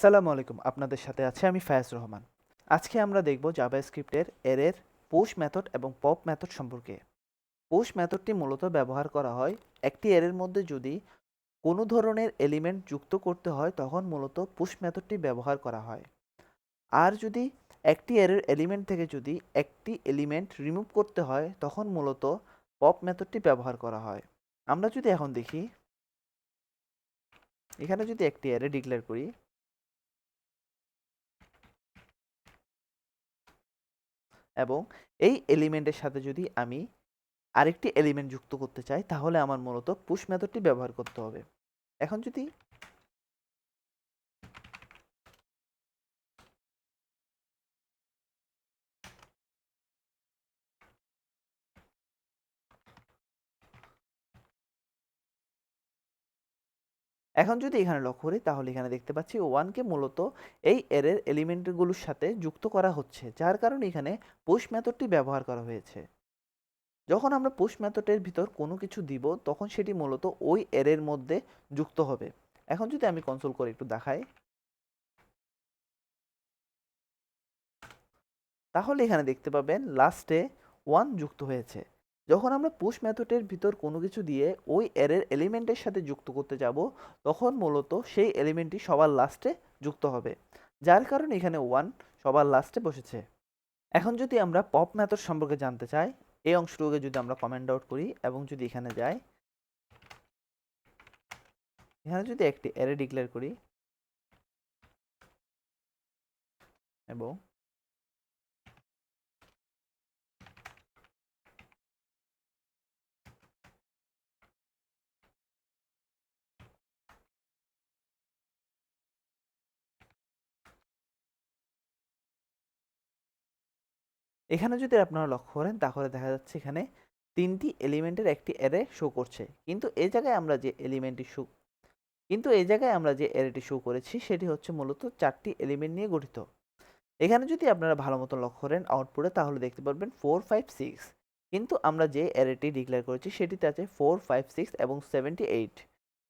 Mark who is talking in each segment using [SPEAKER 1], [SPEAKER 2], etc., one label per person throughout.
[SPEAKER 1] আসসালামু আলাইকুম, আপনাদের সাথে আছে আমি ফায়াজ রহমান। আজকে আমরা দেখব জাভাস্ক্রিপ্টের এরের পুশ মেথড এবং পপ মেথড সম্পর্কে। পুশ মেথডটি মূলত ব্যবহার করা হয় একটি এরের মধ্যে যদি কোনো ধরনের এলিমেন্ট যুক্ত করতে হয় তখন মূলত পুশ মেথডটি ব্যবহার করা হয়। আর যদি একটি এরের এলিমেন্ট থেকে যদি একটি এলিমেন্ট রিমুভ করতে হয় তখন মূলত পপ মেথডটি ব্যবহার করা হয়। আমরা যদি এখন দেখি, এখানে যদি একটি এরে ডিক্লেয়ার করি এবং এই এলিমেন্টের সাথে যদি আমি আরেকটি এলিমেন্ট যুক্ত করতে চাই তাহলে আমার মূলত পুশ মেথডটি ব্যবহার করতে হবে। এখন যদি এখানে লক্ষ্য করি তাহলে এখানে দেখতে পাচ্ছি ওয়ানকে মূলত এই এরের এলিমেন্টগুলোর সাথে যুক্ত করা হচ্ছে, যার কারণে এখানে পুশ মেথডটি ব্যবহার করা হয়েছে। যখন আমরা পুশ মেথডের ভিতর কোনো কিছু দিব তখন সেটি মূলত ওই এরের মধ্যে যুক্ত হবে। এখন যদি আমি কনসোল করে একটু দেখাই তাহলে এখানে দেখতে পাবেন লাস্টে ওয়ান যুক্ত হয়েছে। যখন আমরা পুশ মেথডের ভিতর কোনো কিছু দিয়ে ওই এরের এলিমেন্টের সাথে যুক্ত করতে যাব তখন মূলত সেই এলিমেন্টটি সবার লাস্টে যুক্ত হবে, যার কারণে এখানে ওয়ান সবার লাস্টে বসেছে। এখন যদি আমরা পপ মেথড সম্পর্কে জানতে চাই, এই অংশটুকুকে যদি আমরা কমেন্ট আউট করি এবং যদি এখানে যাই, এখানে যদি একটি অ্যারে ডিক্লেয়ার করি এবং এখানে যদি আপনারা লক্ষ্য করেন তাহলে দেখা যাচ্ছে এখানে তিনটি এলিমেন্টের একটি অ্যারে শো করছে, কিন্তু এই জায়গায় আমরা যে অ্যারেটি শো করেছি সেটি হচ্ছে মূলত চারটি এলিমেন্ট নিয়ে গঠিত। এখানে যদি আপনারা ভালো মতো লক্ষ্য করেন আউটপুটে তাহলে দেখতে পারবেন 4 5 6, কিন্তু আমরা যে অ্যারেটি ডিক্লেয়ার করেছি সেটিতে আছে 4 5 6 এবং 78।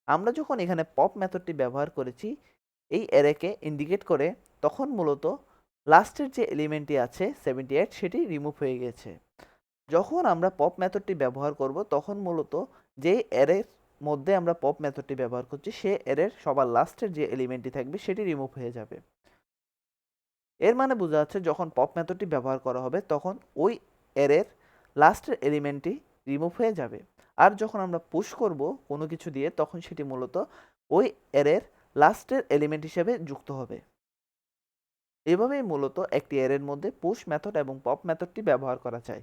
[SPEAKER 1] আমরা যখন এখানে পপ মেথডটি ব্যবহার করেছি এই অ্যারেকে ইন্ডিকেট করে, তখন মূলত লাস্টের যে এলিমেন্টটি আছে 78 সেটি রিমুভ হয়ে গেছে। যখন আমরা পপ মেথডটি ব্যবহার করব তখন মূলত যে অ্যারের মধ্যে আমরা পপ মেথডটি ব্যবহার করছি সে অ্যারের সবার লাস্টের যে এলিমেন্টটি থাকবে সেটি রিমুভ হয়ে যাবে। এর মানে বোঝা যাচ্ছে যখন পপ মেথডটি ব্যবহার করা হবে তখন ওই অ্যারের লাস্টের এলিমেন্টটি রিমুভ হয়ে যাবে। আর যখন আমরা পুশ করব কোনো কিছু দিয়ে তখন সেটি মূলত ওই অ্যারের লাস্টের এলিমেন্ট হিসেবে যুক্ত হবে। এভাবেই মূলত একটি অ্যারের মধ্যে পুশ মেথড এবং পপ মেথডটি ব্যবহার করা যায়।